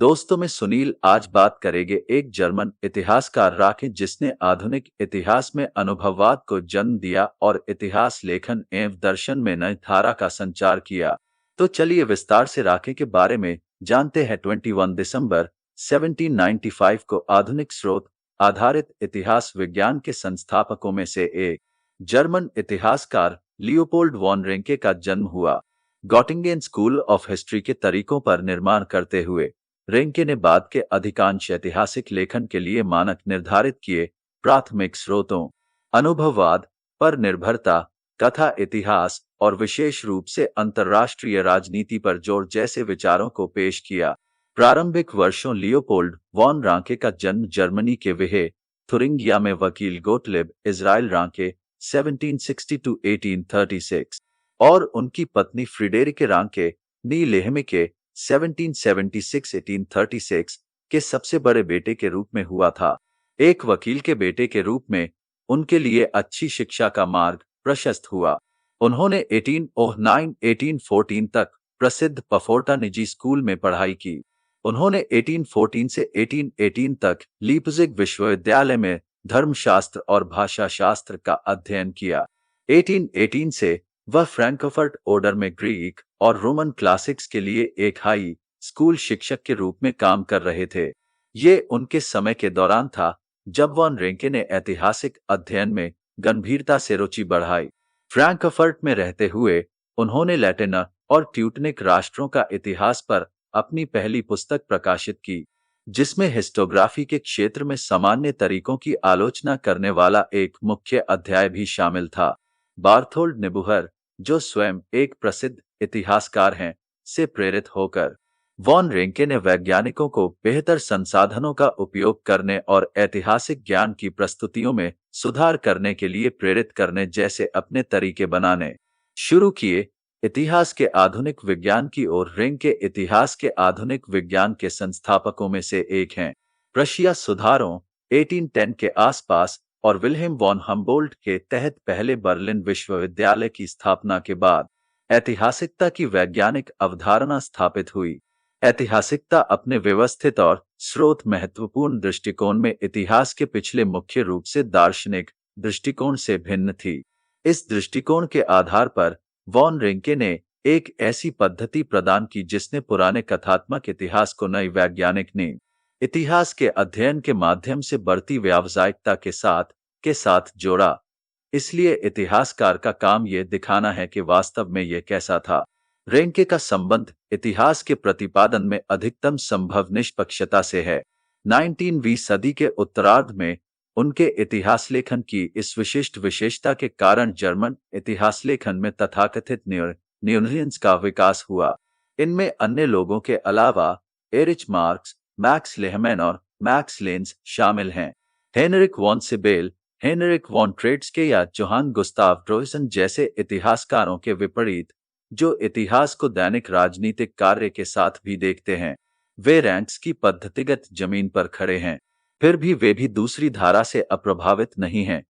दोस्तों में सुनील आज बात करेंगे एक जर्मन इतिहासकार राके जिसने आधुनिक इतिहास में अनुभववाद को जन्म दिया और इतिहास लेखन एवं दर्शन में नई धारा का संचार किया। तो चलिए विस्तार से राके के बारे में जानते हैं। 21 दिसंबर 1795 को आधुनिक स्रोत आधारित इतिहास विज्ञान के संस्थापकों में से एक जर्मन इतिहासकार लियोपोल्ड वॉन रेंके का जन्म हुआ। गॉटिंगेन स्कूल ऑफ हिस्ट्री के तरीकों पर निर्माण करते हुए रेंके ने बाद के अधिकांश ऐतिहासिक लेखन के लिए मानक निर्धारित किए। प्राथमिक स्रोतों, अनुभववाद पर निर्भरता, कथा इतिहास और विशेष रूप से अंतर्राष्ट्रीय राजनीति पर जोर जैसे विचारों को पेश किया। प्रारंभिक वर्षों लियोपोल्ड वॉन रांके का जन्म जर्मनी के विहे थुरिंगिया में वकील गोटलिब इज़राइल रांके 1760-1836 और उनकी पत्नी फ्रीडेरिके रांके नी लेहमिके 1776-1836 के सबसे बड़े बेटे के रूप में हुआ था। एक वकील के बेटे के रूप में उनके लिए अच्छी शिक्षा का मार्ग प्रशस्त हुआ। उन्होंने 1809-1814 तक प्रसिद्ध पफोर्टा निजी स्कूल में पढ़ाई की। उन्होंने 1814 से 1818 तक लीपजिग विश्वविद्यालय में धर्मशास्त्र और भाषा शास्त्र का अध्ययन किया। 1818 से वह फ्रैंकफर्ट ओडर में ग्रीक और रोमन क्लासिक्स के लिए एक हाई स्कूल शिक्षक के रूप में काम कर रहे थे। ये उनके समय के दौरान था जब वॉन रेंके ने ऐतिहासिक अध्ययन में गंभीरता से रुचि बढ़ाई। फ्रैंकफर्ट में रहते हुए उन्होंने लैटिन और ट्यूटनिक राष्ट्रों का इतिहास पर अपनी पहली पुस्तक प्रकाशित की, जिसमें हिस्टोग्राफी के क्षेत्र में सामान्य तरीकों की आलोचना करने वाला एक मुख्य अध्याय भी शामिल था। बार्थोल्ड नेबुहर, जो स्वयं एक प्रसिद्ध इतिहासकार हैं, से प्रेरित होकर वॉन रेंके ने वैज्ञानिकों को बेहतर संसाधनों का उपयोग करने और ऐतिहासिक ज्ञान की प्रस्तुतियों में सुधार करने के लिए प्रेरित करने जैसे अपने तरीके बनाने शुरू किए। इतिहास के आधुनिक विज्ञान की ओर रेंके इतिहास के आधुनिक विज्ञान के संस्थापकों में से एक हैं। प्रशिया सुधारों 1810 के आसपास और विल्हेम वॉन हम्बोल्ट के तहत पहले बर्लिन विश्वविद्यालय की स्थापना के बाद ऐतिहासिकता की वैज्ञानिक अवधारणा स्थापित हुई। ऐतिहासिकता अपने व्यवस्थित और स्रोत महत्वपूर्ण दृष्टिकोण में इतिहास के पिछले मुख्य रूप से दार्शनिक दृष्टिकोण से भिन्न थी। इस दृष्टिकोण के आधार पर वॉन रेंके ने एक ऐसी पद्धति प्रदान की जिसने पुराने कथात्मक इतिहास को नई वैज्ञानिक नींव इतिहास के अध्ययन के माध्यम से बढ़ती व्यावसायिकता के साथ जोड़ा। इसलिए इतिहासकार का काम यह दिखाना है कि वास्तव में यह कैसा था। रेंके का संबंध इतिहास के प्रतिपादन में अधिकतम संभव निष्पक्षता से है। 19वीं सदी के उत्तरार्ध में उनके इतिहास लेखन की इस विशिष्ट विशेषता के कारण जर्मन इतिहास लेखन में तथाकथित न्यूनियंस का विकास हुआ। इनमें अन्य लोगों के अलावा एरिच मार्क्स, मैक्स लेहमैन और मैक्स लेंस शामिल हैं। हेनरिक वॉन सिबेल, हेनरिक वॉन ट्रेट्स्के या जोहान गुस्ताव ड्रोइसन जैसे इतिहासकारों के विपरीत, जो इतिहास को दैनिक राजनीतिक कार्य के साथ भी देखते हैं, वे रैंक्स की पद्धतिगत जमीन पर खड़े हैं। फिर भी वे भी दूसरी धारा से अप्रभावित नहीं हैं।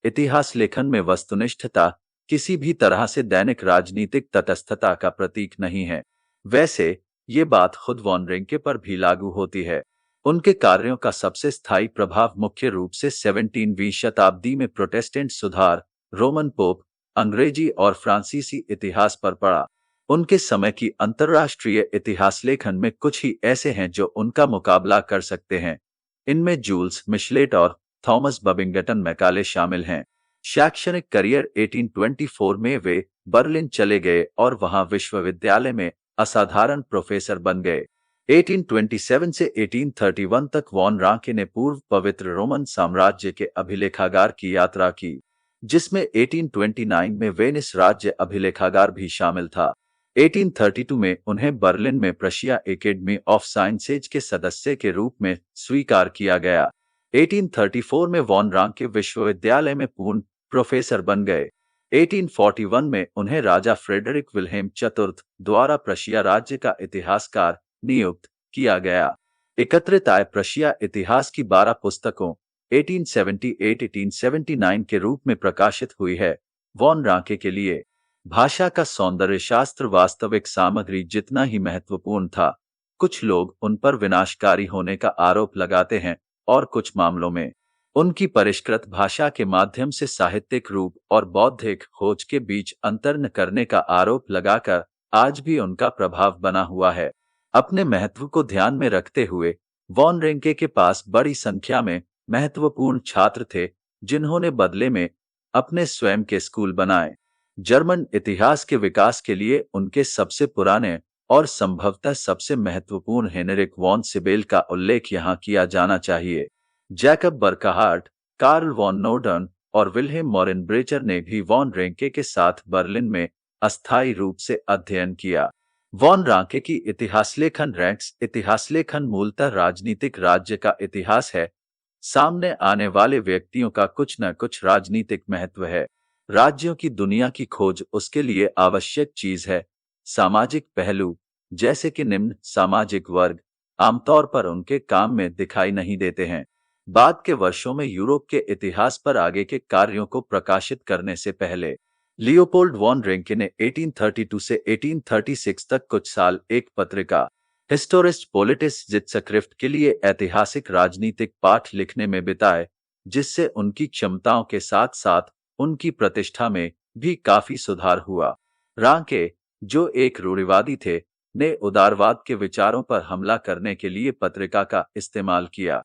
इतिहास लेखन में वस्तुनिष्ठता किसी भी तरह से दैनिक राजनीतिक तटस्थता का प्रतीक नहीं है। वैसे ये बात खुद वॉन रेंके पर भी लागू होती है। उनके कार्यों का सबसे स्थायी प्रभाव मुख्य रूप से 17वीं शताब्दी में प्रोटेस्टेंट सुधार, रोमन पोप, अंग्रेजी और फ्रांसीसी इतिहास पर पड़ा। उनके समय की अंतर्राष्ट्रीय इतिहास लेखन में कुछ ही ऐसे हैं जो उनका मुकाबला कर सकते हैं। इनमें जूल्स मिशलेट और थॉमस बबिंगटन मैकाले शामिल हैं। शैक्षणिक करियर 1824 में वे बर्लिन चले गए और वहां विश्वविद्यालय में असाधारण प्रोफेसर बन गए। 1827 से 1831 तक वॉन रांके ने पूर्व पवित्र रोमन साम्राज्य के अभिलेखागार की यात्रा की, जिसमें 1829 में वेनिस राज्य अभिलेखागार भी शामिल था। 1832 में उन्हें बर्लिन में प्रशिया एकेडमी ऑफ साइंसेज के सदस्य के रूप में स्वीकार किया गया। 1834 में वॉन रांके विश्वविद्यालय में पूर्ण प्रोफेसर बन गए। 1841 में उन्हें राजा फ्रेडरिक विल्हेम चतुर्थ द्वारा प्रशिया राज्य का इतिहासकार नियुक्त किया गया। एकत्रित आय प्रशिया इतिहास की 12 पुस्तकों 1878-1879 के रूप में प्रकाशित हुई है। वॉन रांके के लिए भाषा का सौंदर्य शास्त्र वास्तविक सामग्री जितना ही महत्वपूर्ण था। कुछ लोग उन पर विनाशकारी होने का आरोप लगाते हैं और कुछ मामलों में उनकी परिष्कृत भाषा के माध्यम से साहित्यिक रूप और बौद्धिक खोज के बीच अंतर न करने का आरोप लगाकर आज भी उनका प्रभाव बना हुआ है। अपने महत्व को ध्यान में रखते हुए वॉन रेंके के पास बड़ी संख्या में महत्वपूर्ण छात्र थे, जिन्होंने बदले में अपने स्वयं के स्कूल बनाए। जर्मन इतिहास के विकास के लिए उनके सबसे पुराने और संभवतः सबसे महत्वपूर्ण हेनरिक वॉन सिबेल का उल्लेख यहाँ किया जाना चाहिए। जैकब बर्कहार्ट, कार्ल वॉन नोर्डन और विल्हेम मोरेनब्रेचर ने भी वॉन रेंके के साथ बर्लिन में अस्थायी रूप से अध्ययन किया। वॉन रांके की इतिहासलेखन रैंक्स इतिहासलेखन मूलतः राजनीतिक राज्य का इतिहास है। सामने आने वाले व्यक्तियों का कुछ न कुछ राजनीतिक महत्व है। राज्यों की दुनिया की खोज उसके लिए आवश्यक चीज है। सामाजिक पहलू, जैसे कि निम्न सामाजिक वर्ग, आमतौर पर उनके काम में दिखाई नहीं देते हैं। बाद के वर्षों में यूरोप के इतिहास पर आगे के कार्यों को प्रकाशित करने से पहले लियोपोल्ड वॉन रेंके ने 1832 से 1836 तक कुछ साल एक पत्रिका हिस्टोरिस्ट पोलिटिस जित्सक्रिफ्ट के लिए ऐतिहासिक राजनीतिक पाठ लिखने में बिताए, जिससे उनकी क्षमताओं के साथ साथ उनकी प्रतिष्ठा में भी काफी सुधार हुआ। रांके, जो एक रूढ़िवादी थे, ने उदारवाद के विचारों पर हमला करने के लिए पत्रिका का इस्तेमाल किया।